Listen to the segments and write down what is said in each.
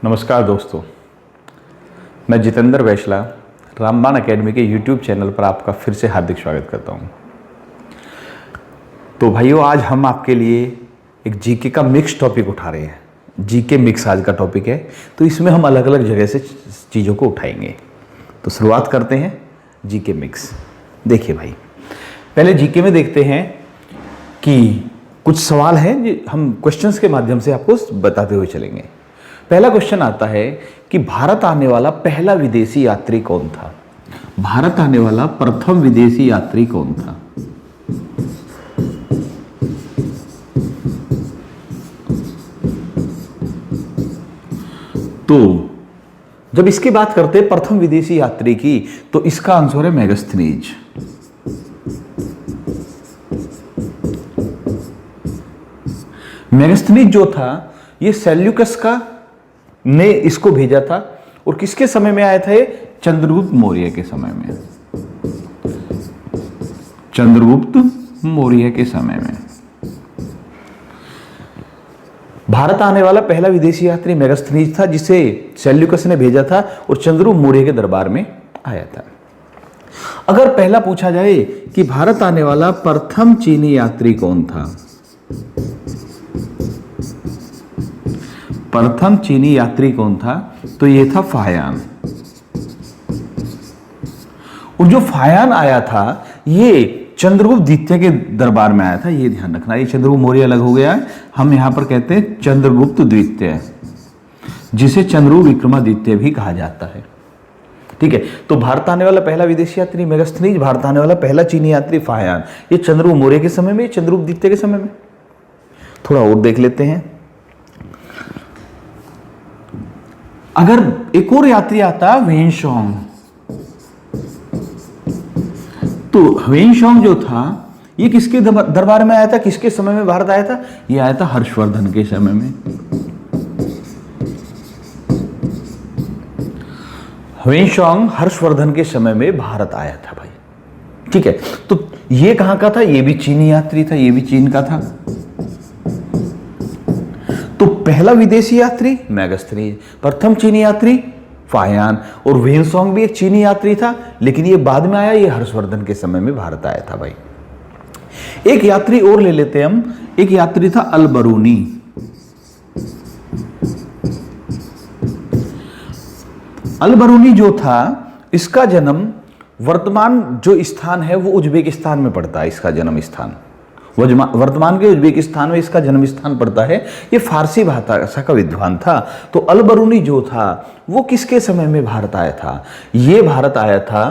नमस्कार दोस्तों, मैं जितेंद्र वैश्ला रामबाण एकेडमी के YouTube चैनल पर आपका फिर से हार्दिक स्वागत करता हूं। तो भाइयों, आज हम आपके लिए एक जीके का मिक्स टॉपिक उठा रहे हैं। जीके मिक्स आज का टॉपिक है, तो इसमें हम अलग अलग जगह से चीज़ों को उठाएंगे। तो शुरुआत करते हैं जीके मिक्स। देखिए भाई, पहले जीके में देखते हैं कि कुछ सवाल हैं जो हम क्वेश्चंस के माध्यम से आपको बताते हुए चलेंगे। पहला क्वेश्चन आता है कि भारत आने वाला पहला विदेशी यात्री कौन था? भारत आने वाला प्रथम विदेशी यात्री कौन था? तो जब इसकी बात करते हैं प्रथम विदेशी यात्री की, तो इसका आंसर है मेगास्थनीज। मेगास्थनीज जो था, ये सेल्यूकस का ने इसको भेजा था। और किसके समय में आया था ये? चंद्रगुप्त मौर्य के समय में। चंद्रगुप्त मौर्य के समय में भारत आने वाला पहला विदेशी यात्री मेगास्थनीज था, जिसे सेल्यूकस ने भेजा था और चंद्रगुप्त मौर्य के दरबार में आया था। अगर पहला पूछा जाए कि भारत आने वाला प्रथम चीनी यात्री कौन था, प्रथम चीनी यात्री कौन था, तो यह था फायान। और जो फायान आया था, ये चंद्रगुप्त द्वितीय के दरबार में आया था। ये ध्यान रखना, ये चंद्रगुप्त मौर्य अलग हो गया है, हम यहां पर कहते हैं चंद्रगुप्त द्वितीय, जिसे चंद्रगुप्त विक्रमादित्य भी कहा जाता है। ठीक है, तो भारत आने वाला पहला विदेशी यात्री मेगास्थनीज, भारत आने वाला पहला चीनी यात्री फायान। ये चंद्रगुप्त मौर्य के समय में, चंद्रगुप्त द्वितीय के समय में। थोड़ा और देख लेते हैं। अगर एक और यात्री आता वेनशोंग, तो वेनशोंग जो था, ये किसके दरबार में आया था? किसके समय में भारत आया था? ये आया था हर्षवर्धन के समय में। वेनशोंग हर्षवर्धन के समय में भारत आया था भाई। ठीक है, तो ये कहां का था? ये भी चीनी यात्री था, ये भी चीन का था। तो पहला विदेशी यात्री मेगास्थनीज, प्रथम चीनी यात्री फायान, और वेनशोंग भी एक चीनी यात्री था, लेकिन ये बाद में आया, ये हर्षवर्धन के समय में भारत आया था भाई। एक यात्री और ले लेते हैं हम। एक यात्री था अलबरूनी। अलबरूनी जो था, इसका जन्म, वर्तमान जो स्थान है वो उज्बेकिस्तान में पड़ता है। इसका जन्म स्थान वर्तमान के उज्बेकिस्तान में इसका जन्म स्थान पड़ता है। ये फारसी भाषा का विद्वान था। तो अलबरूनी जो था, वो किसके समय में भारत आया था? ये भारत आया था,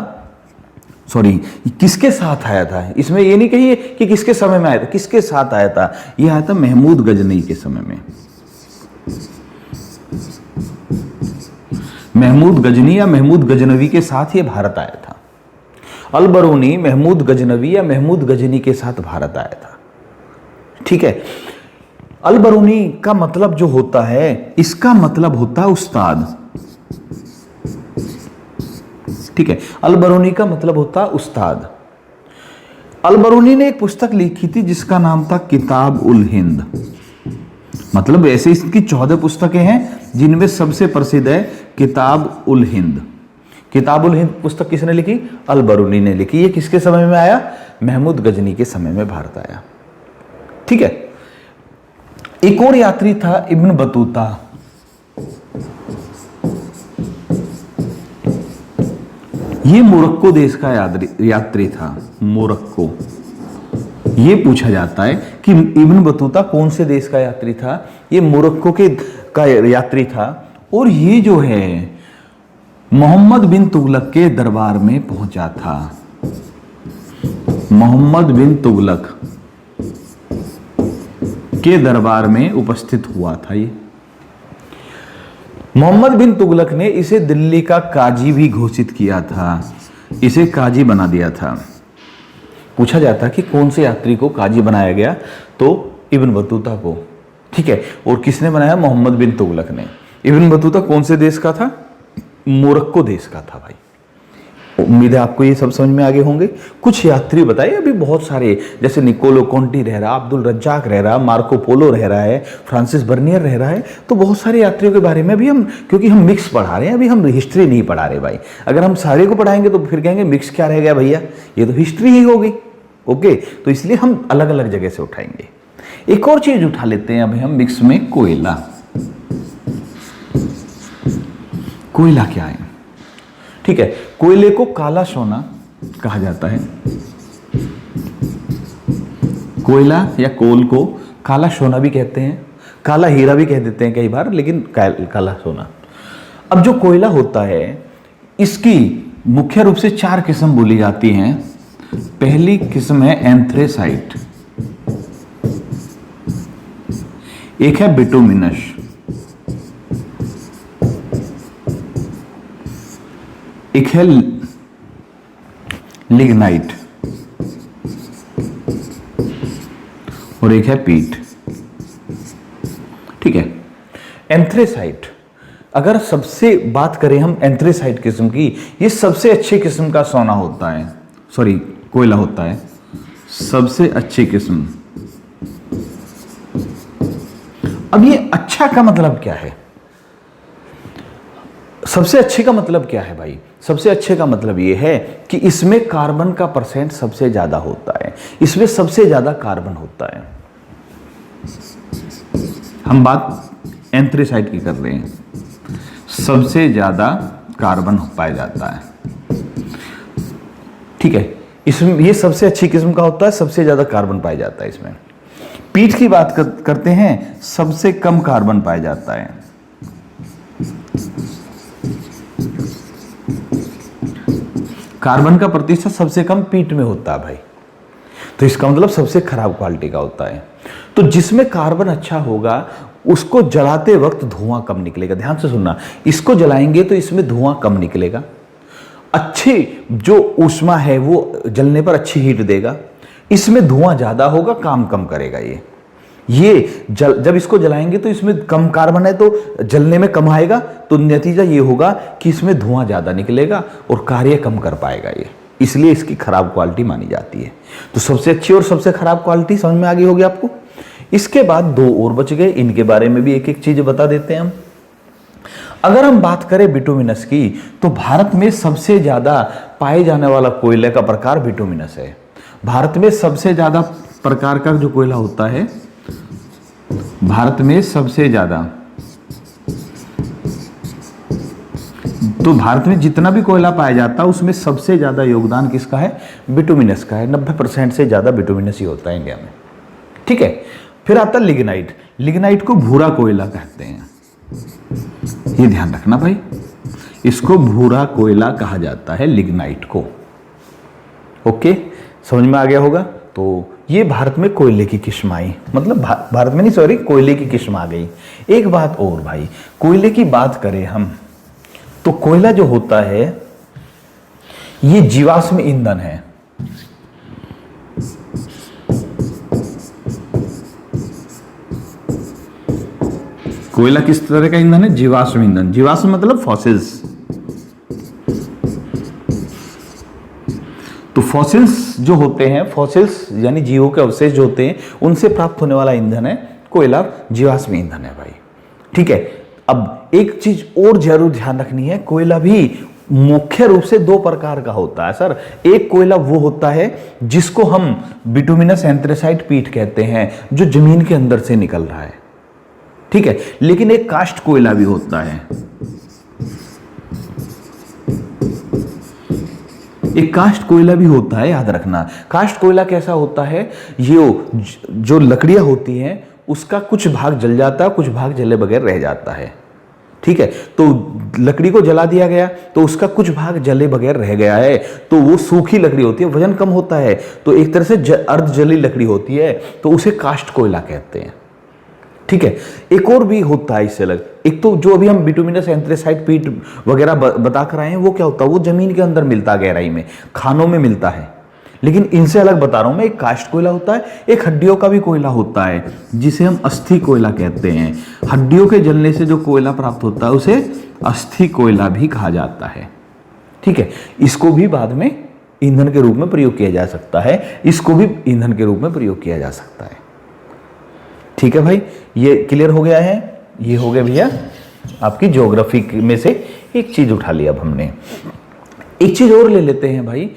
सॉरी, किसके साथ आया था? इसमें ये नहीं कहिए कि किसके समय में आया था, किसके साथ आया था? ये आया था महमूद गजनवी के समय में। महमूद गजनी या महमूद गजनवी के साथ ये भारत आया था। अलबरूनी महमूद गजनवी या महमूद गजनी के साथ भारत आया था। ठीक है, अलबरूनी का मतलब जो होता है, इसका मतलब होता है उस्ताद। ठीक है, अलबरूनी का मतलब होता है उस्ताद। अलबरूनी ने एक पुस्तक लिखी थी जिसका नाम था किताब उल हिंद। मतलब ऐसे इसकी 14 पुस्तकें हैं, जिनमें सबसे प्रसिद्ध है किताब उल हिंद। किताब उल हिंद पुस्तक किसने लिखी? अलबरूनी ने लिखी। ये किसके समय में आया? महमूद गजनी के समय में भारत आया। ठीक है, एक और यात्री था इब्न बतूता। ये मोरक्को देश का यात्री था। मोरक्को। ये पूछा जाता है कि इब्न बतूता कौन से देश का यात्री था? ये मोरक्को का यात्री था। और ये जो है मोहम्मद बिन तुगलक के दरबार में पहुंचा था। मोहम्मद बिन तुगलक के दरबार में उपस्थित हुआ था। ये मोहम्मद बिन तुगलक ने इसे दिल्ली का काजी भी घोषित किया था। इसे काजी बना दिया था। पूछा जाता कि कौन से यात्री को काजी बनाया गया, तो इब्न बतूता को। ठीक है, और किसने बनाया? मोहम्मद बिन तुगलक ने। इब्न बतूता कौन से देश का था? मोरक्को देश का था भाई। उम्मीद है आपको ये सब समझ में आगे होंगे। कुछ यात्री बताइए, अभी बहुत सारे, जैसे निकोलो कॉन्टी रह रहा, अब्दुल रज्जाक रह रहा, मार्को पोलो रह रहा है, फ्रांसिस बर्नियर रह रहा है, तो बहुत सारे यात्रियों के बारे में भी हम, क्योंकि हम मिक्स पढ़ा रहे हैं, अभी हम हिस्ट्री नहीं पढ़ा रहे भाई। अगर हम सारे को पढ़ाएंगे तो फिर कहेंगे मिक्स क्या रह गया भैया, ये तो हिस्ट्री ही होगी। ओके, तो इसलिए हम अलग अलग जगह से उठाएंगे। एक और चीज उठा लेते हैं अभी हम मिक्स में, कोयला। कोयला क्या है? ठीक है, कोयले को काला सोना कहा जाता है। कोयला या कोल को काला सोना भी कहते हैं, काला हीरा भी कह देते हैं कई बार, लेकिन काला सोना। अब जो कोयला होता है, इसकी मुख्य रूप से 4 किस्म बोली जाती हैं। पहली किस्म है एंथ्रेसाइट, एक है बिटुमिनस, एक है लिग्नाइट और एक है पीट। ठीक है, एंथ्रेसाइट, अगर सबसे बात करें हम एंथ्रेसाइट किस्म की, ये सबसे अच्छी किस्म का सोना होता है, सॉरी कोयला होता है, सबसे अच्छी किस्म। अब ये अच्छा का मतलब क्या है? सबसे अच्छे का मतलब क्या है भाई? सबसे अच्छे का मतलब ये है कि इसमें कार्बन का परसेंट सबसे ज्यादा होता है, इसमें सबसे ज्यादा कार्बन होता है। हम बात एंथ्रेसाइट की कर रहे हैं, सबसे ज्यादा कार्बन पाया जाता है। ठीक है, इसमें ये सबसे अच्छी किस्म का होता है, सबसे ज्यादा कार्बन पाया जाता है इसमें। पीट की बात करते हैं, सबसे कम कार्बन पाया जाता है। कार्बन का प्रतिशत सबसे कम पीट में होता है भाई, तो इसका मतलब सबसे खराब क्वालिटी का होता है। तो जिसमें कार्बन अच्छा होगा उसको जलाते वक्त धुआं कम निकलेगा। ध्यान से सुनना, इसको जलाएंगे तो इसमें धुआं कम निकलेगा, अच्छी जो ऊष्मा है वो जलने पर अच्छी हीट देगा। इसमें धुआं ज्यादा होगा, काम कम करेगा। ये जब इसको जलाएंगे तो इसमें कम कार्बन है तो जलने में कम आएगा, तो नतीजा ये होगा कि इसमें धुआं ज्यादा निकलेगा और कार्य कम कर पाएगा ये, इसलिए इसकी खराब क्वालिटी मानी जाती है। तो सबसे अच्छी और सबसे खराब क्वालिटी समझ में आ गई होगी आपको। इसके बाद 2 और बच गए, इनके बारे में भी एक एक चीज बता देते हैं हम। अगर हम बात करें बिटुमिनस की, तो भारत में सबसे ज्यादा पाए जाने वाला कोयले का प्रकार बिटुमिनस है। भारत में सबसे ज्यादा प्रकार का जो कोयला होता है, भारत में सबसे ज्यादा, तो भारत में जितना भी कोयला पाया जाता है उसमें सबसे ज्यादा योगदान किसका है? बिटुमिनस का है। 90% से ज्यादा बिटुमिनस ही होता है इंडिया में। ठीक है, फिर आता है लिग्नाइट। लिग्नाइट को भूरा कोयला कहते हैं, ये ध्यान रखना भाई, इसको भूरा कोयला कहा जाता है, लिग्नाइट को। ओके, समझ में आ गया होगा। तो ये भारत में कोयले की किस्म आई, मतलब भारत में नहीं, सॉरी, कोयले की किस्म आ गई। एक बात और भाई, कोयले की बात करें हम तो कोयला जो होता है ये जीवाश्म ईंधन है। कोयला किस तरह का ईंधन है? जीवाश्म ईंधन। जीवाश्म मतलब फॉसिल्स। तो फॉसिल्स जो होते हैं, फॉसिल्स यानी जीवों के अवशेष जो होते हैं, उनसे प्राप्त होने वाला ईंधन है कोयला, जीवाश्म ईंधन है भाई। ठीक है, अब एक चीज और जरूर ध्यान रखनी है, कोयला भी मुख्य रूप से 2 प्रकार का होता है सर। एक कोयला वो होता है जिसको हम बिटुमिनस एंथ्रेसाइट पीट कहते हैं, जो जमीन के अंदर से निकल रहा है। ठीक है, लेकिन एक कास्ट कोयला भी होता है, एक कास्ट कोयला भी होता है, याद रखना। कास्ट कोयला कैसा होता है? ये जो लकड़ियां होती हैं उसका कुछ भाग जल जाता है, कुछ भाग जले बगैर रह जाता है। ठीक है, तो लकड़ी को जला दिया गया तो उसका कुछ भाग जले बगैर रह गया है, तो वो सूखी लकड़ी होती है, वजन कम होता है, तो एक तरह से अर्ध जली लकड़ी होती है, तो उसे कास्ट कोयला कहते हैं। ठीक है, एक और भी होता है इससे अलग। एक तो जो अभी हम बिटुमिनस एंथ्रेसाइट पीट वगैरह बता कर आए हैं, वो क्या होता है? वो जमीन के अंदर मिलता है, गहराई में, खानों में मिलता है। लेकिन इनसे अलग बता रहा हूं मैं, एक कास्ट कोयला होता है, एक हड्डियों का भी कोयला होता है जिसे हम अस्थि कोयला कहते हैं। हड्डियों के जलने से जो कोयला प्राप्त होता है उसे अस्थि कोयला भी कहा जाता है। ठीक है, इसको भी बाद में ईंधन के रूप में प्रयोग किया जा सकता है, इसको भी ईंधन के रूप में प्रयोग किया जा सकता है। ठीक है भाई, ये क्लियर हो गया है। ये हो गया भैया आपकी ज्योग्राफी में से एक चीज उठा लिया अब हमने। एक चीज और ले लेते हैं भाई।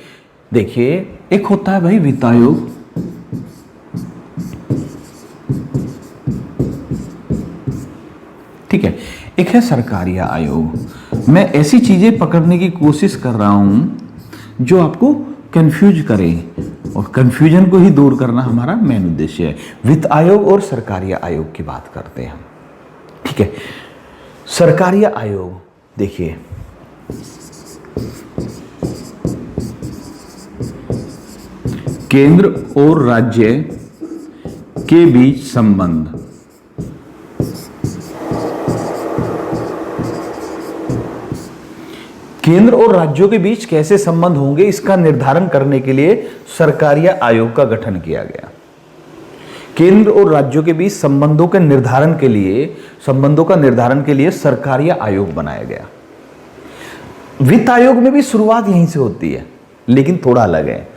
देखिए, एक होता है भाई वित्त आयोग, ठीक है, एक है सरकारिया आयोग। मैं ऐसी चीजें पकड़ने की कोशिश कर रहा हूं जो आपको कंफ्यूज करे, और कंफ्यूजन को ही दूर करना हमारा मेन उद्देश्य है। वित्त आयोग और सरकारिया आयोग की बात करते हैं हम। ठीक है, सरकारिया आयोग देखिए, केंद्र और राज्य के बीच संबंध, केंद्र और राज्यों के बीच कैसे संबंध होंगे इसका निर्धारण करने के लिए सरकारिया आयोग का गठन किया गया। केंद्र और राज्यों के बीच संबंधों के निर्धारण के लिए, संबंधों का निर्धारण के लिए सरकारिया आयोग बनाया गया। वित्त आयोग में भी शुरुआत यहीं से होती है, लेकिन थोड़ा अलग है।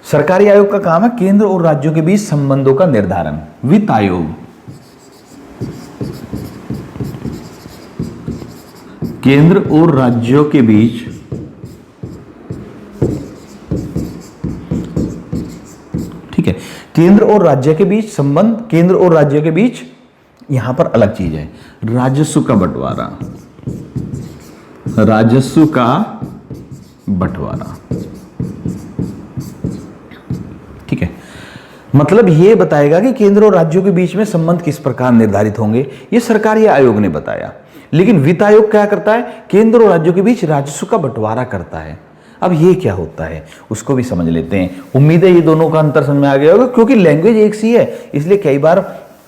सरकारी आयोग का काम है केंद्र और राज्यों के बीच संबंधों का निर्धारण। वित्त आयोग केंद्र और राज्यों के बीच ठीक है, केंद्र और राज्य के बीच संबंध, केंद्र और राज्य के बीच, यहां पर अलग चीज है, राजस्व का बंटवारा, राजस्व का बंटवारा। ठीक है, मतलब यह बताएगा कि केंद्र और राज्यों के बीच में संबंध किस प्रकार निर्धारित होंगे, यह सरकारी आयोग ने बताया। लेकिन वित्त आयोग क्या करता है, केंद्र और राज्यों के बीच राजस्व का बंटवारा करता है। अब ये क्या होता है उसको भी समझ लेते हैं। उम्मीद है ये दोनों का अंतर समझ में आ गया होगा, क्योंकि लैंग्वेज एक सी है, इसलिए कई बार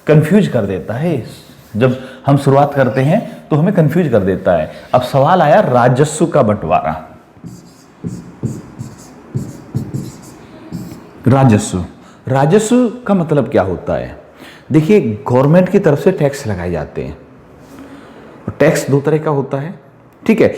कंफ्यूज कर देता है। जब हम शुरुआत करते हैं तो हमें कंफ्यूज कर देता है। अब सवाल आया राजस्व का बंटवारा। राजस्व, राजस्व का मतलब क्या होता है? देखिए, गवर्नमेंट की तरफ से टैक्स लगाए जाते हैं। टैक्स दो तरह का होता है, ठीक है,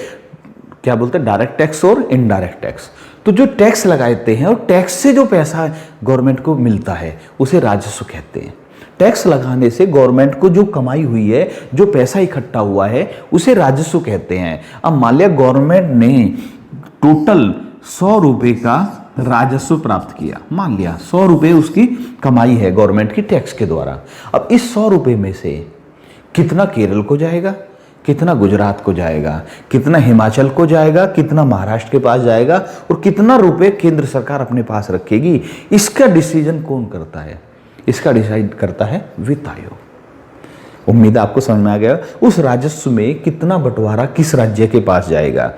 क्या बोलते हैं, डायरेक्ट टैक्स और इनडायरेक्ट टैक्स। तो जो टैक्स लगाते हैं और टैक्स से जो पैसा गवर्नमेंट को मिलता है उसे राजस्व कहते हैं। टैक्स लगाने से गवर्नमेंट को जो कमाई हुई है, जो पैसा इकट्ठा हुआ है, उसे राजस्व कहते हैं। अब मान लिया गवर्नमेंट ने टोटल 100 रुपए का राजस्व प्राप्त किया, मान लिया 100 रुपए उसकी कमाई है गवर्नमेंट की टैक्स के द्वारा। अब इस 100 रुपए में से कितना केरल को जाएगा, कितना गुजरात को जाएगा, कितना हिमाचल को जाएगा, कितना महाराष्ट्र के पास जाएगा, और कितना रुपए केंद्र सरकार अपने पास रखेगी, इसका डिसीजन कौन करता है? इसका डिसाइड करता है वित्त आयोग। उम्मीद है आपको समझ में आ गया। उस राजस्व में कितना बंटवारा किस राज्य के पास जाएगा।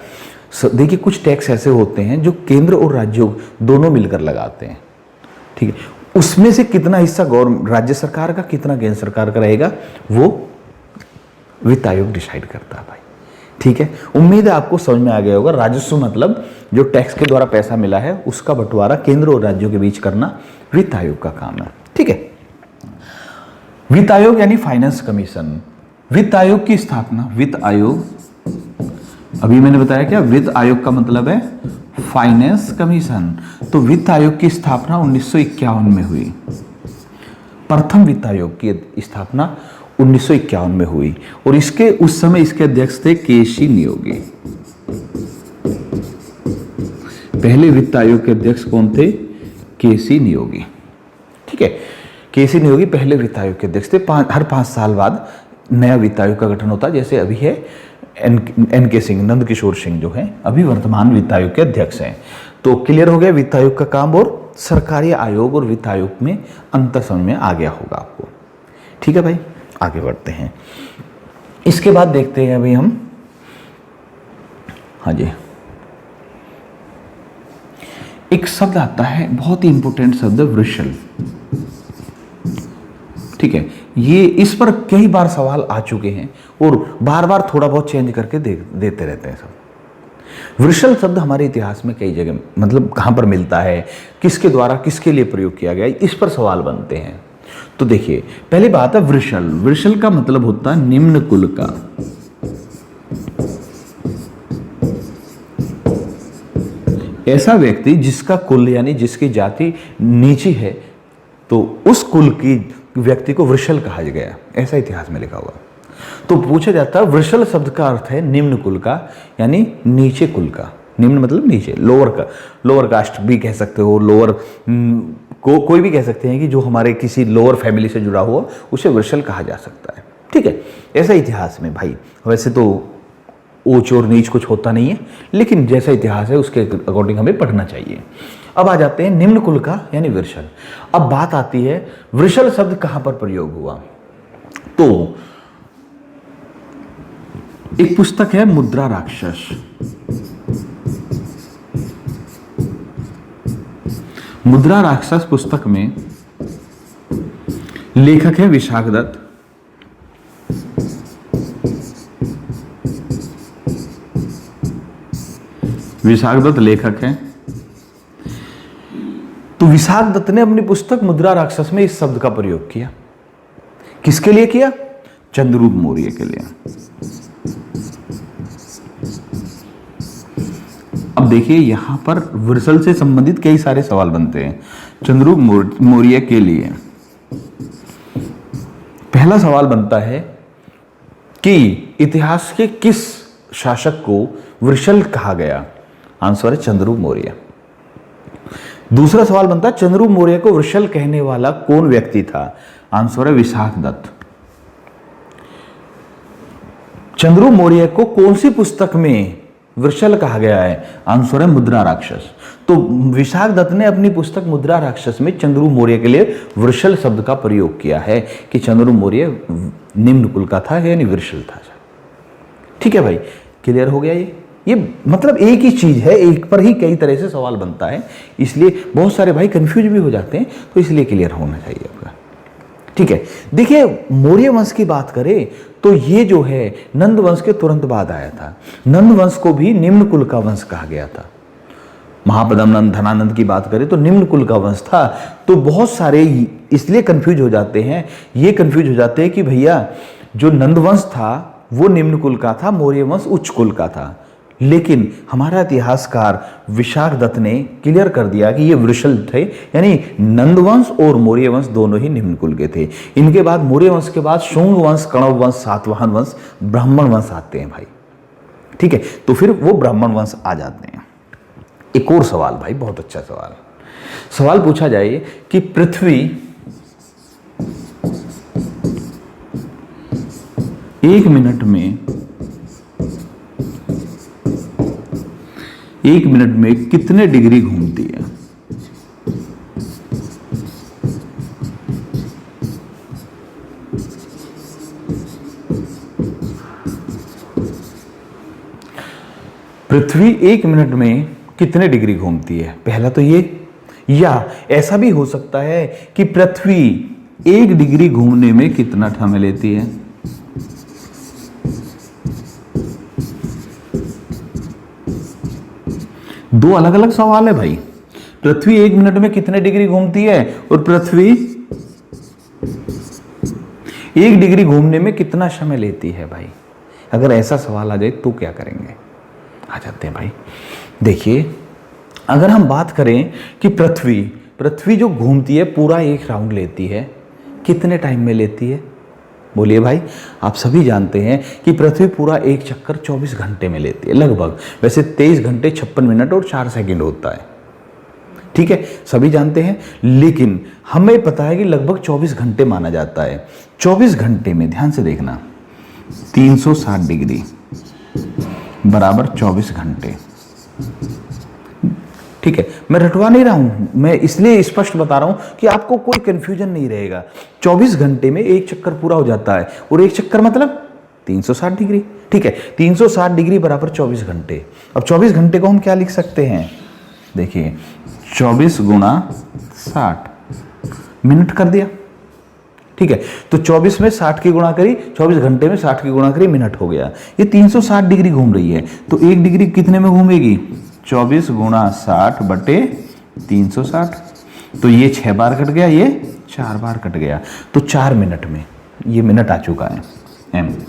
देखिए, कुछ टैक्स ऐसे होते हैं जो केंद्र और राज्यों दोनों मिलकर लगाते हैं, ठीक है, उसमें से कितना हिस्सा राज्य सरकार का, कितना केंद्र सरकार का रहेगा, वो वित्त आयोग डिसाइड करता है भाई। ठीक है, उम्मीद है आपको समझ में आ गया होगा। राजस्व मतलब जो टैक्स के द्वारा पैसा मिला है उसका बंटवारा केंद्र और राज्यों के बीच करना वित्त आयोग का काम है। ठीक है, वित्त आयोग यानी फाइनेंस कमीशन। वित्त आयोग की स्थापना, वित्त आयोग, अभी मैंने बताया क्या, वित्त आयोग का मतलब है फाइनेंस कमीशन। तो वित्त आयोग की स्थापना 1951 में हुई। प्रथम वित्त आयोग की स्थापना 1951 में हुई, और इसके उस समय इसके अध्यक्ष थे केसी नियोगी। पहले वित्त आयोग के अध्यक्ष कौन थे? केसी नियोगी। ठीक है, केसी नियोगी पहले वित्त आयोग के अध्यक्ष थे। हर 5 साल बाद नया वित्त आयोग का गठन होता है। जैसे अभी है एन के सिंह, नंद किशोर सिंह जो है अभी वर्तमान वित्त आयोग के अध्यक्ष हैं। तो क्लियर हो गया वित्त आयोग का काम, और सरकारी आयोग और वित्त आयोग में अंतर समझ में आ गया होगा आपको। ठीक है भाई, आगे बढ़ते हैं। इसके बाद देखते हैं अभी हम, हाँ जी, एक शब्द आता है, बहुत ही इंपॉर्टेंट शब्द, वृषल। ठीक है, ये इस पर कई बार सवाल आ चुके हैं और बार बार थोड़ा बहुत चेंज करके देते रहते हैं सब। वृषल शब्द हमारे इतिहास में कई जगह, मतलब कहां पर मिलता है, किसके द्वारा किसके लिए प्रयोग किया गया, इस पर सवाल बनते हैं। तो देखिए, पहली बात है वृषल। वृषल का मतलब होता है निम्न कुल का। ऐसा व्यक्ति जिसका कुल यानी जिसकी जाति नीची है, तो उस कुल की व्यक्ति को वृषल कहा गया, ऐसा इतिहास में लिखा हुआ। तो पूछा जाता है वृषल शब्द का अर्थ है निम्न कुल का, यानी नीचे कुल का। निम्न मतलब नीचे, लोअर का, लोअर कास्ट भी कह सकते हो, लोअर को कोई भी कह सकते हैं कि जो हमारे किसी लोअर फैमिली से जुड़ा हुआ उसे वृषल कहा जा सकता है। ठीक है, ऐसा इतिहास में भाई। वैसे तो ऊंच और नीच कुछ होता नहीं है, लेकिन जैसा इतिहास है उसके अकॉर्डिंग हमें पढ़ना चाहिए। अब आ जाते हैं निम्न कुल का यानी वृषल। अब बात आती है वृषल शब्द कहां पर प्रयोग हुआ। तो एक पुस्तक है मुद्रा राक्षस। मुद्रा राक्षस पुस्तक में लेखक है विशाखदत्त। विशाखदत्त लेखक हैं। तो विशाखदत्त ने अपनी पुस्तक मुद्रा राक्षस में इस शब्द का प्रयोग किया। किसके लिए किया? चंद्ररूप मौर्य के लिए। अब देखिए यहां पर वृषल से संबंधित कई सारे सवाल बनते हैं। चंद्ररूप मौर्य के लिए पहला सवाल बनता है कि इतिहास के किस शासक को वृषल कहा गया? आंसर है चंद्ररूप मौर्य। दूसरा सवाल बनता है चंद्ररूप मौर्य को वृषल कहने वाला कौन व्यक्ति था? आंसर है विशाखदत्त। चंद्ररूप मौर्य को कौन सी पुस्तक में वृषल कहा गया है? आंसर है मुद्रा राक्षस। तो विशाखदत्त ने अपनी पुस्तक मुद्रा राक्षस में चंद्ररूप मौर्य के लिए वृषल शब्द का प्रयोग किया है कि चंद्ररूप मौर्य निम्न कुल का था यानी वृषल था। ठीक है भाई, क्लियर हो गया। ये मतलब एक ही चीज है, एक पर ही कई तरह से सवाल बनता है, इसलिए बहुत सारे भाई कंफ्यूज भी हो जाते हैं, तो इसलिए क्लियर होना चाहिए आपका। ठीक है, देखिए मौर्य वंश की बात करें तो ये जो है नंद वंश के तुरंत बाद आया था। नंद वंश को भी निम्न कुल का वंश कहा गया था। महापद्मनंद, धनानंद की बात करें तो निम्न कुल का वंश था। तो बहुत सारे इसलिए कंफ्यूज हो जाते हैं, ये कंफ्यूज हो जाते हैं कि भैया जो नंद वंश था वो निम्न कुल का था, मौर्य वंश उच्च कुल का था। लेकिन हमारा इतिहासकार विशाखदत्त ने क्लियर कर दिया कि ये वृषल थे, यानी नंदवंश और मौर्य वंश दोनों ही निम्न कुल के थे। इनके बाद मौर्य वंश के बाद शुंग वंश, कण्व वंश, सातवाहन वंश, ब्राह्मण वंश आते हैं भाई। ठीक है, तो फिर वो ब्राह्मण वंश आ जाते हैं। एक और सवाल भाई, बहुत अच्छा सवाल। सवाल पूछा जाए कि पृथ्वी एक मिनट में कितने डिग्री घूमती है? पृथ्वी एक मिनट में कितने डिग्री घूमती है? पहला तो ये, या ऐसा भी हो सकता है कि पृथ्वी एक डिग्री घूमने में कितना समय लेती है? दो अलग अलग सवाल है भाई। पृथ्वी एक मिनट में कितने डिग्री घूमती है और पृथ्वी एक डिग्री घूमने में कितना समय लेती है भाई। अगर ऐसा सवाल आ जाए तो क्या करेंगे? आ जाते हैं भाई। देखिए, अगर हम बात करें कि पृथ्वी जो घूमती है पूरा एक राउंड लेती है, कितने टाइम में लेती है? बोलिए भाई। आप सभी जानते हैं कि पृथ्वी पूरा एक चक्कर 24 घंटे में लेती है लगभग। वैसे 23 घंटे 56 मिनट और 4 सेकंड होता है। ठीक है, सभी जानते हैं, लेकिन हमें पता है कि लगभग 24 घंटे माना जाता है। 24 घंटे में ध्यान से देखना, 360 डिग्री बराबर 24 घंटे। ठीक है, मैं रटवा नहीं रहा हूं, मैं इसलिए स्पष्ट बता रहा हूं कि आपको कोई कंफ्यूजन नहीं रहेगा। 24 घंटे में एक चक्कर पूरा हो जाता है, और एक चक्कर मतलब 360 डिग्री। ठीक है, 360 डिग्री बराबर 24 घंटे। अब 24 घंटे को हम क्या लिख सकते हैं? देखिए, 24 गुणा 60 मिनट कर दिया। ठीक है, तो 24 में 60 की गुणा करी, 24 घंटे में 60 की गुणा करी, मिनट हो गया। ये 360 डिग्री घूम रही है, तो एक डिग्री कितने में घूमेगी? 24 गुणा 60 बटे 360। तो ये 6 बार कट गया, ये 4 बार कट गया, तो 4 मिनट में ये मिनट आ चुका है,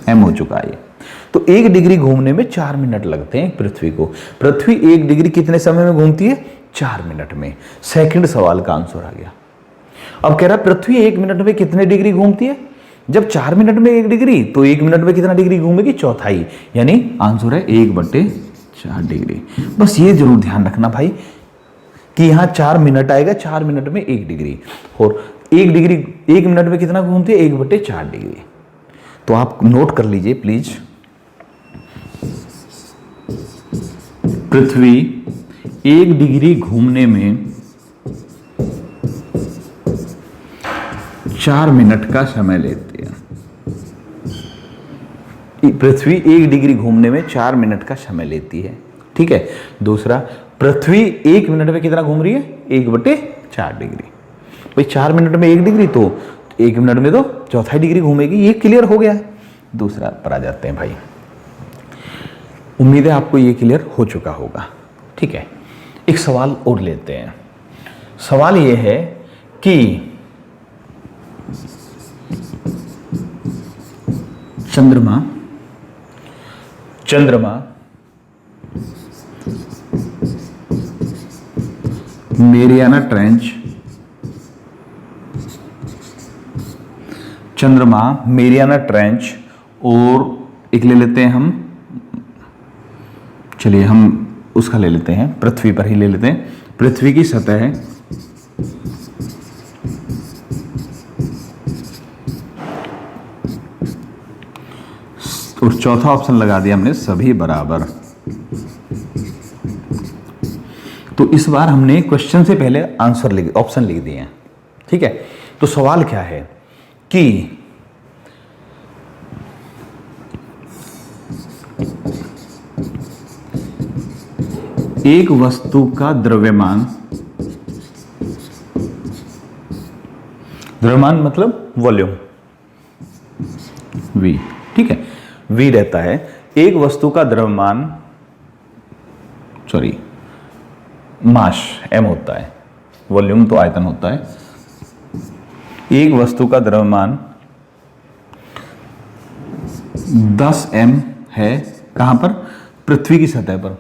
एम हो चुका है। तो 1 डिग्री घूमने में 4 मिनट लगते हैं पृथ्वी को। पृथ्वी 1 डिग्री कितने समय में घूमती है? 4 मिनट में। सेकंड सवाल का आंसर आ गया। अब कह रहा है पृथ्वी 1 मिनट में कितने डिग्री घूमती है? जब 4 मिनट में 1 डिग्री, तो 1 मिनट में कितना डिग्री घूमेगी? चौथाई, यानी आंसर है 1/4 डिग्री। बस ये जरूर ध्यान रखना भाई कि यहां 4 मिनट आएगा, 4 मिनट में 1 डिग्री, और 1 डिग्री 1 मिनट में कितना घूमती है? 1/4 डिग्री। तो आप नोट कर लीजिए प्लीज, पृथ्वी 1 डिग्री घूमने में 4 मिनट का समय लेती है। पृथ्वी 1 डिग्री घूमने में 4 मिनट का समय लेती है, ठीक है। दूसरा, पृथ्वी 1 मिनट में कितना घूम रही है? 1/4 डिग्री। भाई 4 मिनट में 1 डिग्री, तो 1 मिनट में तो चौथाई डिग्री घूमेगी। ये क्लियर हो गया है। दूसरा पर आ जाते हैं भाई। उम्मीद है आपको ये क्लियर हो चुका होगा, ठीक है। एक सवाल और लेते हैं। सवाल ये है कि चंद्रमा मेरियाना ट्रेंच, चंद्रमा मेरियाना ट्रेंच, और एक ले लेते हैं हम, चलिए हम उसका ले लेते हैं, पृथ्वी पर ही ले लेते हैं। पृथ्वी की सतह है और चौथा ऑप्शन लगा दिया हमने, सभी बराबर। तो इस बार हमने क्वेश्चन से पहले ऑप्शन लिख दिए हैं, ठीक है। तो सवाल क्या है कि एक वस्तु का द्रव्यमान मतलब वॉल्यूम V, ठीक है, V रहता है। एक वस्तु का द्रव्यमान, मास m होता है, वॉल्यूम तो आयतन होता है। एक वस्तु का द्रव्यमान 10 m है। कहां पर? पृथ्वी की सतह पर।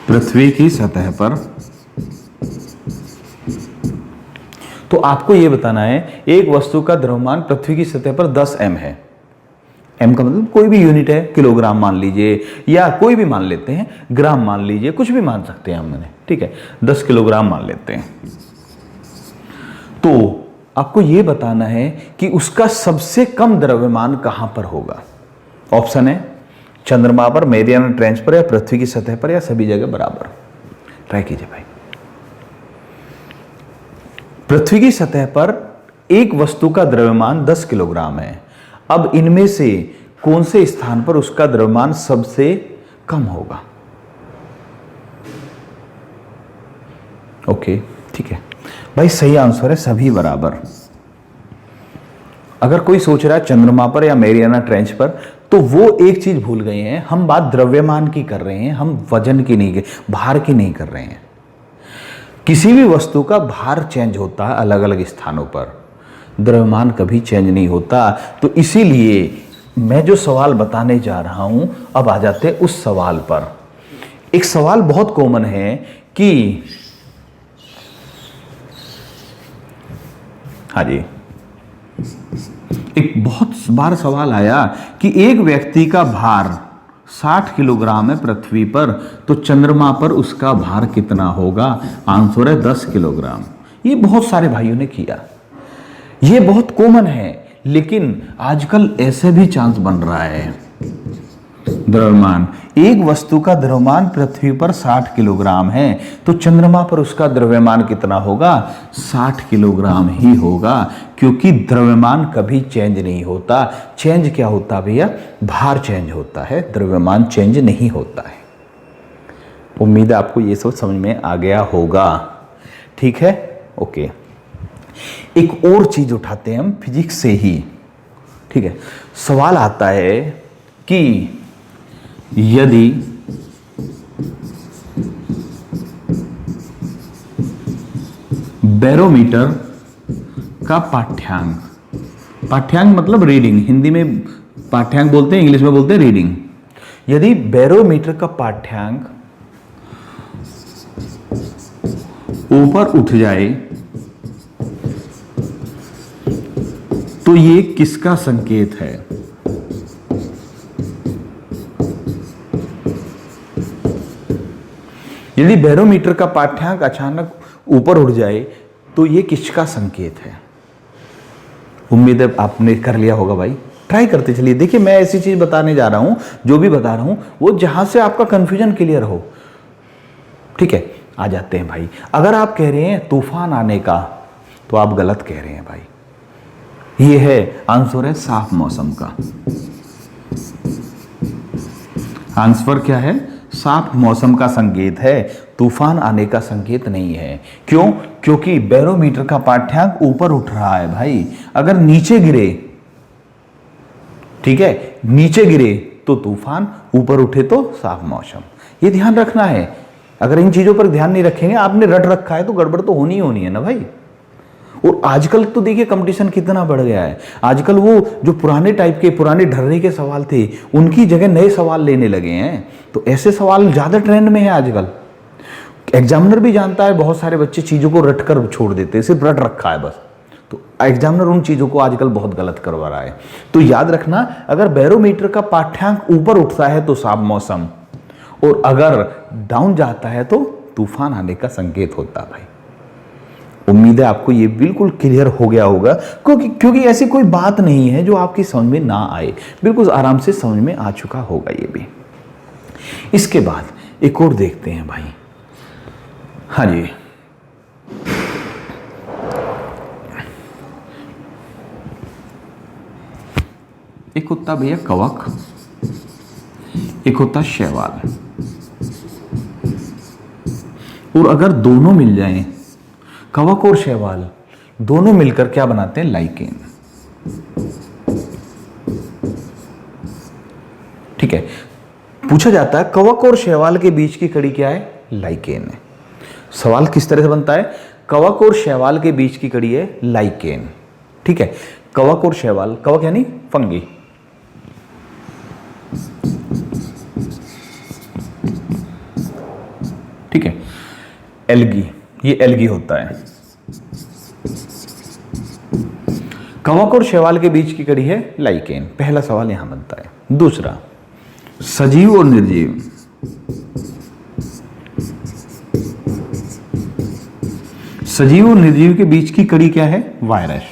पृथ्वी की सतह पर। तो आपको यह बताना है एक वस्तु का द्रव्यमान पृथ्वी की सतह पर 10 m है। m का मतलब कोई भी यूनिट है, किलोग्राम मान लीजिए या कोई भी मान लेते हैं, ग्राम मान लीजिए, कुछ भी मान सकते हैं हमने, ठीक है। 10 किलोग्राम मान लेते हैं। तो आपको यह बताना है कि उसका सबसे कम द्रव्यमान कहां पर होगा। ऑप्शन है चंद्रमा पर, मेरियाना ट्रेंच पर, या पृथ्वी की सतह पर, या सभी जगह बराबर। ट्राई कीजिए भाई। पृथ्वी की सतह पर एक वस्तु का द्रव्यमान 10 किलोग्राम है। अब इनमें से कौन से स्थान पर उसका द्रव्यमान सबसे कम होगा? ओके, ठीक है भाई, सही आंसर है सभी बराबर। अगर कोई सोच रहा है चंद्रमा पर या मेरियाना ट्रेंच पर, तो वो एक चीज भूल गए हैं, हम बात द्रव्यमान की कर रहे हैं, हम वजन की नहीं, भार की नहीं कर रहे हैं। किसी भी वस्तु का भार चेंज होता है अलग अलग स्थानों पर, द्रव्यमान कभी चेंज नहीं होता। तो इसीलिए मैं जो सवाल बताने जा रहा हूं, अब आ जाते हैं उस सवाल पर। एक सवाल बहुत कॉमन है कि, हाँ जी, एक बहुत बार सवाल आया कि एक व्यक्ति का भार 60 किलोग्राम है पृथ्वी पर, तो चंद्रमा पर उसका भार कितना होगा? आंसर है 10 किलोग्राम। ये बहुत सारे भाइयों ने किया, ये बहुत कॉमन है, लेकिन आजकल ऐसे भी चांस बन रहा है। द्रव्यमान, एक वस्तु का द्रव्यमान पृथ्वी पर 60 किलोग्राम है, तो चंद्रमा पर उसका द्रव्यमान कितना होगा? 60 किलोग्राम ही होगा, क्योंकि द्रव्यमान कभी चेंज नहीं होता। चेंज क्या होता भैया? भार चेंज होता है, द्रव्यमान चेंज नहीं होता है। उम्मीद है आपको ये सब समझ में आ गया होगा, ठीक है, ओके। एक और चीज उठाते हैं हम फिजिक्स से ही, ठीक है। सवाल आता है कि यदि बैरोमीटर का पाठ्यांक पाठ्यांक मतलब रीडिंग, हिंदी में पाठ्यांक बोलते हैं, इंग्लिश में बोलते हैं रीडिंग। यदि बैरोमीटर का पाठ्यांक ऊपर उठ जाए तो ये किसका संकेत है? यदि बैरोमीटर का पाठ्यांक अचानक ऊपर उठ जाए तो ये किसका संकेत है? उम्मीद है आपने कर लिया होगा भाई, ट्राई करते चलिए। देखिए मैं ऐसी चीज बताने जा रहा हूं, जो भी बता रहा हूं वो जहां से आपका कंफ्यूजन क्लियर हो। ठीक है, आ जाते हैं भाई। अगर आप कह रहे हैं तूफान आने का, तो आप गलत कह रहे हैं भाई। ये है आंसर है साफ मौसम का। आंसर क्या है? साफ मौसम का संकेत है, तूफान आने का संकेत नहीं है। क्यों? क्योंकि बैरोमीटर का पाठ्यांक ऊपर उठ रहा है भाई। अगर नीचे गिरे, ठीक है, नीचे गिरे तो तूफान, ऊपर उठे तो साफ मौसम। ये ध्यान रखना है। अगर इन चीजों पर ध्यान नहीं रखेंगे, आपने रट रखा है तो गड़बड़ तो होनी ही होनी है ना भाई। और आजकल तो देखिए कंपटीशन कितना बढ़ गया है। आजकल वो जो पुराने टाइप के, पुराने ढर्रे के सवाल थे, उनकी जगह नए सवाल लेने लगे हैं। तो ऐसे सवाल ज्यादा ट्रेंड में है आजकल। एग्जामिनर भी जानता है, बहुत सारे बच्चे चीजों को रट कर छोड़ देते हैं, सिर्फ रट रखा है बस। तो एग्जामिनर उन चीजों को आजकल बहुत गलत करवा रहा है। तो याद रखना, अगर बैरोमीटर का पाठ्यांक ऊपर उठता है तो साफ मौसम, और अगर डाउन जाता है तो तूफान आने का संकेत होता है भाई। उम्मीद है आपको ये बिल्कुल क्लियर हो गया होगा, क्योंकि ऐसी कोई बात नहीं है जो आपकी समझ में ना आए। बिल्कुल आराम से समझ में आ चुका होगा ये भी। इसके बाद एक और देखते हैं भाई। हाँ जी, एक होता भैया कवक, एक होता शैवाल। और अगर दोनों मिल जाएं, कवक और शैवाल दोनों मिलकर क्या बनाते हैं? लाइकेन। ठीक है, पूछा जाता है कवक और शैवाल के बीच की कड़ी क्या है? लाइकेन है। सवाल किस तरह से बनता है? कवक और शैवाल के बीच की कड़ी है लाइकेन। ठीक है, कवक और शैवाल, कवक यानी फंगी, ठीक है, एल्गी, ये एल्गी होता है। कवक और शैवाल के बीच की कड़ी है लाइकेन। पहला सवाल यहां बनता है। दूसरा, सजीव और निर्जीव, सजीव और निर्जीव के बीच की कड़ी क्या है? वायरस।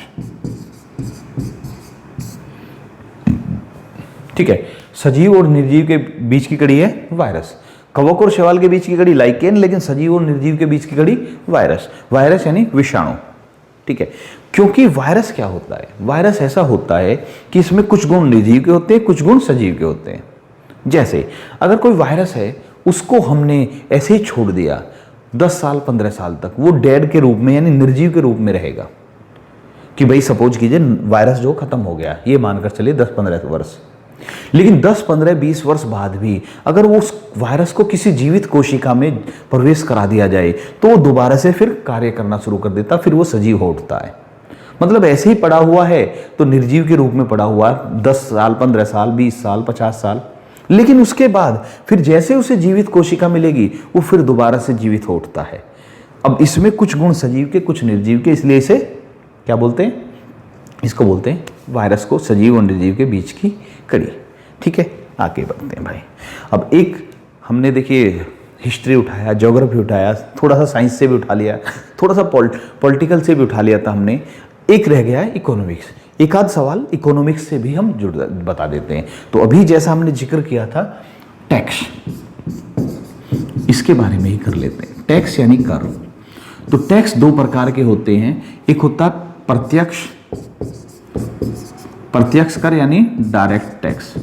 ठीक है, सजीव और निर्जीव के बीच की कड़ी है वायरस। कवक और शैवाल के बीच की कड़ी लाइकेन, लेकिन सजीव और निर्जीव के बीच की कड़ी वायरस। वायरस यानी विषाणु। ठीक है, क्योंकि वायरस क्या होता है? वायरस ऐसा होता है कि इसमें कुछ गुण निर्जीव के होते हैं, कुछ गुण सजीव के होते हैं। जैसे अगर कोई वायरस है, उसको हमने ऐसे ही छोड़ दिया 10 साल 15 साल तक, वो डेड के रूप में यानी निर्जीव के रूप में रहेगा। कि भाई सपोज कीजिए वायरस जो खत्म हो गया, ये मानकर चलिए 10-15 वर्ष। लेकिन 10-15-20 वर्ष बाद भी अगर वो उस वायरस को किसी जीवित कोशिका में प्रवेश करा दिया जाए तो वो दोबारा से फिर कार्य करना शुरू कर देता, फिर वो सजीव हो उठता है। मतलब ऐसे ही पड़ा हुआ है तो निर्जीव के रूप में पड़ा हुआ है 10 साल 15 साल 20 साल 50 साल, लेकिन उसके बाद फिर जैसे उसे जीवित कोशिका मिलेगी वो फिर दोबारा से जीवित हो उठता है। अब इसमें कुछ गुण सजीव के, कुछ निर्जीव के, इसलिए इसे क्या बोलते हैं? इसको बोलते हैं वायरस को सजीव और निर्जीव के बीच की कड़ी। ठीक है, आगे बढ़ते हैं भाई। अब एक हमने देखिए हिस्ट्री उठाया, ज्योग्राफी उठाया, थोड़ा सा साइंस से भी उठा लिया, थोड़ा सा पॉलिटिकल से भी उठा लिया था हमने। एक रह गया है इकोनॉमिक्स। एक आध सवाल इकोनॉमिक्स से भी हम बता देते हैं। तो अभी जैसा हमने जिक्र किया था टैक्स, इसके बारे में ही कर लेते हैं। टैक्स यानी कर। तो टैक्स दो प्रकार के होते हैं। एक होता प्रत्यक्ष कर यानी डायरेक्ट टैक्स,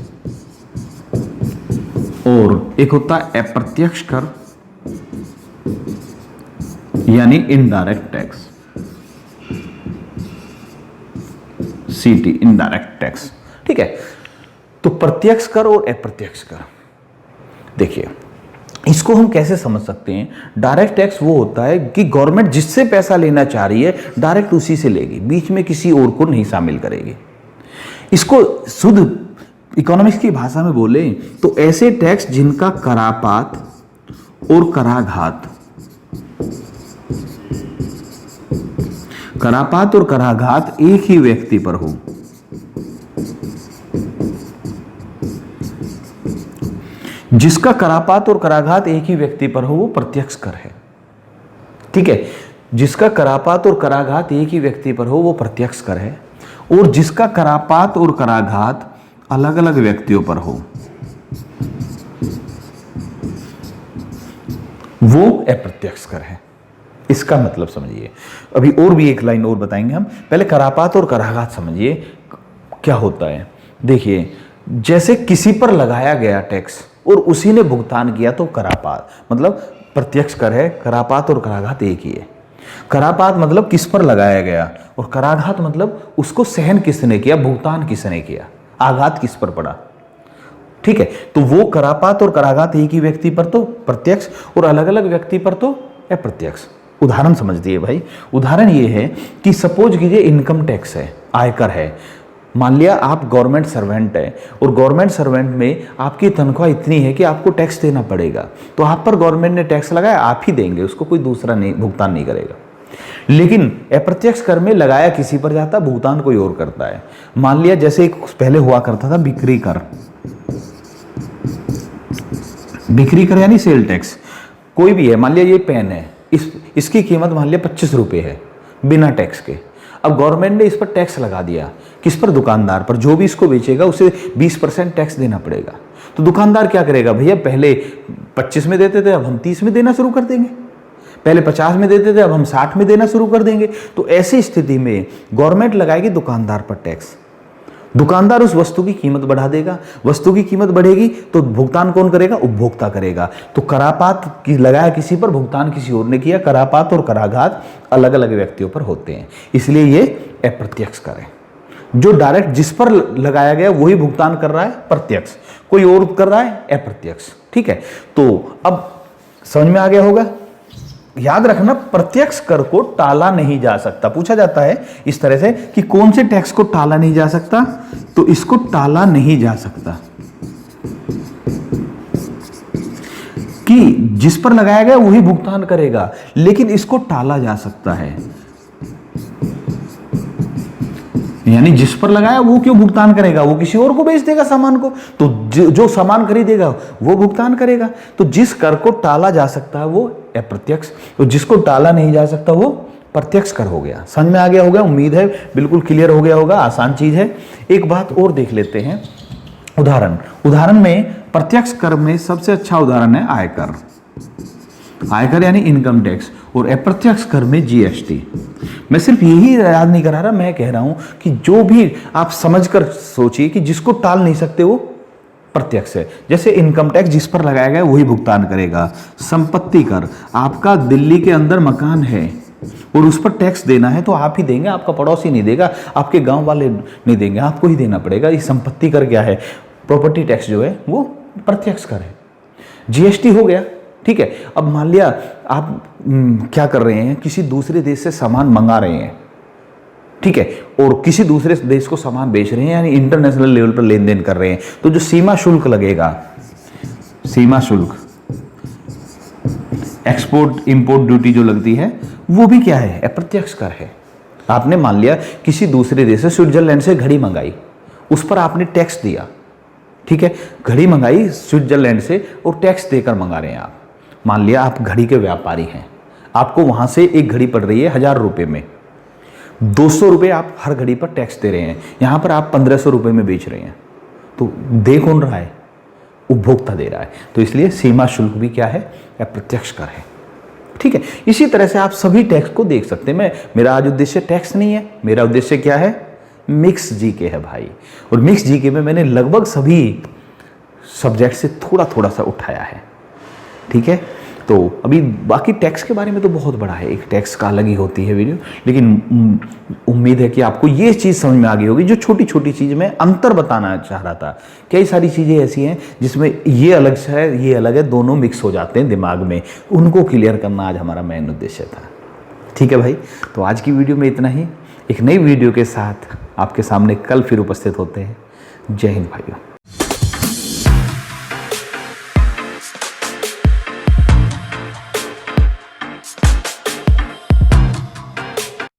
और एक होता अप्रत्यक्ष कर यानी इनडायरेक्ट टैक्स, सीटी, इनडायरेक्ट टैक्स। ठीक है, तो प्रत्यक्ष कर और अप्रत्यक्ष कर, देखिए इसको हम कैसे समझ सकते हैं? डायरेक्ट टैक्स वो होता है कि गवर्नमेंट जिससे पैसा लेना चाह रही है डायरेक्ट उसी से लेगी, बीच में किसी और को नहीं शामिल करेगी। इसको शुद्ध इकोनॉमिक्स की भाषा में बोले तो ऐसे टैक्स जिनका करापात और कराघात, करापात और कराघात एक ही व्यक्ति पर हो। जिसका करापात और कराघात एक ही व्यक्ति पर हो वो प्रत्यक्ष कर है। ठीक है, जिसका करापात और कराघात एक ही व्यक्ति पर हो वो प्रत्यक्ष कर है, और जिसका करापात और कराघात अलग अलग व्यक्तियों पर हो वो अप्रत्यक्ष कर है। इसका मतलब समझिए। अभी और भी एक लाइन और बताएंगे हम, पहले करापात और कराघात समझिए क्या होता है। देखिए, जैसे किसी पर लगाया गया टैक्स और उसी ने भुगतान किया तो करापात मतलब प्रत्यक्ष कर है। करापात और कराघात एक ही है। करापात मतलब किस पर लगाया गया, और कराघात मतलब उसको सहन किसने किया, भुगतान किसने किया, आघात किस पर पड़ा। ठीक है, तो वो करापात और कराघात एक ही व्यक्ति पर तो प्रत्यक्ष और अलग अलग व्यक्ति पर तो अप्रत्यक्ष। उदाहरण समझिए भाई। उदाहरण ये है कि सपोज कीजिए इनकम टैक्स है, आयकर है। मान लिया आप गवर्नमेंट सर्वेंट है और गवर्नमेंट सर्वेंट में आपकी तनख्वाह इतनी है कि आपको टैक्स देना पड़ेगा, तो आप पर गवर्नमेंट ने टैक्स लगाया, आप ही देंगे, उसको कोई दूसरा नहीं भुगतान नहीं करेगा। लेकिन अप्रत्यक्ष कर में लगाया किसी पर जाता, भुगतान कोई और करता है। मान लिया जैसे एक पहले हुआ करता था बिक्री कर, बिक्री कर यानी सेल टैक्स। कोई भी है, मान लिया ये पेन है, इसकी कीमत मान लिया 25 रुपये है बिना टैक्स के। अब गवर्नमेंट ने इस पर टैक्स लगा दिया, किस पर, दुकानदार पर। जो भी इसको बेचेगा उसे 20% टैक्स देना पड़ेगा। तो दुकानदार क्या करेगा, भैया पहले 25 में देते थे, अब हम 30 में देना शुरू कर देंगे। पहले 50 में देते थे, अब हम 60 में देना शुरू कर देंगे। तो ऐसी स्थिति में गवर्नमेंट लगाएगी दुकानदार पर टैक्स। दुकानदार उस वस्तु की कीमत बढ़ा देगा, वस्तु की कीमत बढ़ेगी तो भुगतान कौन करेगा, उपभोक्ता करेगा। तो करापात की लगाया किसी पर, भुगतान किसी और ने किया। करापात और कराघात अलग अलग व्यक्तियों पर होते हैं, इसलिए ये अप्रत्यक्ष कर है। जो डायरेक्ट जिस पर लगाया गया वही भुगतान कर रहा है प्रत्यक्ष, कोई और कर रहा है अप्रत्यक्ष। ठीक है, तो अब समझ में आ गया होगा। याद रखना, प्रत्यक्ष कर को टाला नहीं जा सकता। पूछा जाता है इस तरह से कि कौन से टैक्स को टाला नहीं जा सकता, तो इसको टाला नहीं जा सकता कि जिस पर लगाया गया वही भुगतान करेगा, लेकिन इसको टाला जा सकता है। यानी जिस पर लगाया वो क्यों भुगतान करेगा, वो किसी और को बेच देगा सामान को, तो जो सामान खरीदेगा वो भुगतान करेगा। तो जिस कर को टाला जा सकता है वो अप्रत्यक्ष, तो जिसको टाला नहीं जा सकता वो प्रत्यक्ष कर हो गया। समझ में आ गया होगा, उम्मीद है बिल्कुल क्लियर हो गया होगा। आसान चीज है। एक बात और देख लेते हैं, उदाहरण में प्रत्यक्ष कर में सबसे अच्छा उदाहरण है आयकर। आयकर यानी इनकम टैक्स, और अप्रत्यक्ष कर में जीएसटी। मैं सिर्फ यही याद नहीं करा रहा, मैं कह रहा हूं कि जो भी आप समझकर सोचिए कि जिसको टाल नहीं सकते वो प्रत्यक्ष है। जैसे इनकम टैक्स जिस पर लगाया गया वही भुगतान करेगा। संपत्ति कर, आपका दिल्ली के अंदर मकान है और उस पर टैक्स देना है तो आप ही देंगे, आपका पड़ोसी नहीं देगा, आपके गांव वाले नहीं देंगे, आपको ही देना पड़ेगा। ये संपत्ति कर क्या है, प्रॉपर्टी टैक्स जो है वो प्रत्यक्ष कर है। जीएसटी हो गया। ठीक है, अब मान लिया आप क्या कर रहे हैं, किसी दूसरे देश से सामान मंगा रहे हैं, ठीक है, और किसी दूसरे देश को सामान बेच रहे हैं, यानी इंटरनेशनल लेवल पर लेन देन कर रहे हैं, तो जो सीमा शुल्क लगेगा, सीमा शुल्क, एक्सपोर्ट इंपोर्ट ड्यूटी जो लगती है, वो भी क्या है, अप्रत्यक्ष कर है। आपने मान लिया किसी दूसरे देश से, स्विट्जरलैंड से घड़ी मंगाई, उस पर आपने टैक्स दिया। ठीक है, घड़ी मंगाई स्विट्जरलैंड से और टैक्स देकर मंगा रहे हैं आप। मान लिया आप घड़ी के व्यापारी हैं, आपको वहां से एक घड़ी पड़ रही है 1000 रुपये में, 200 रुपये आप हर घड़ी पर टैक्स दे रहे हैं, यहां पर आप 1500 रुपये में बेच रहे हैं। तो दे कौन रहा है, उपभोक्ता दे रहा है। तो इसलिए सीमा शुल्क भी क्या है, अप्रत्यक्ष कर है। ठीक है, इसी तरह से आप सभी टैक्स को देख सकते हैं। मेरा आज उद्देश्य टैक्स नहीं है, मेरा उद्देश्य क्या है, मिक्स जीके है भाई। और मिक्स जीके में मैंने लगभग सभी सब्जेक्ट से थोड़ा थोड़ा सा उठाया है। ठीक है, तो अभी बाकी टैक्स के बारे में तो बहुत बड़ा है, एक टैक्स का अलग ही होती है वीडियो, लेकिन उम्मीद है कि आपको ये चीज़ समझ में आ गई होगी। जो छोटी छोटी चीज़ में अंतर बताना चाह रहा था, कई सारी चीज़ें ऐसी हैं जिसमें ये अलग है, ये अलग है, दोनों मिक्स हो जाते हैं दिमाग में, उनको क्लियर करना आज हमारा मेन उद्देश्य था। ठीक है भाई, तो आज की वीडियो में इतना ही। एक नई वीडियो के साथ आपके सामने कल फिर उपस्थित होते हैं। जय हिंद भाइयों।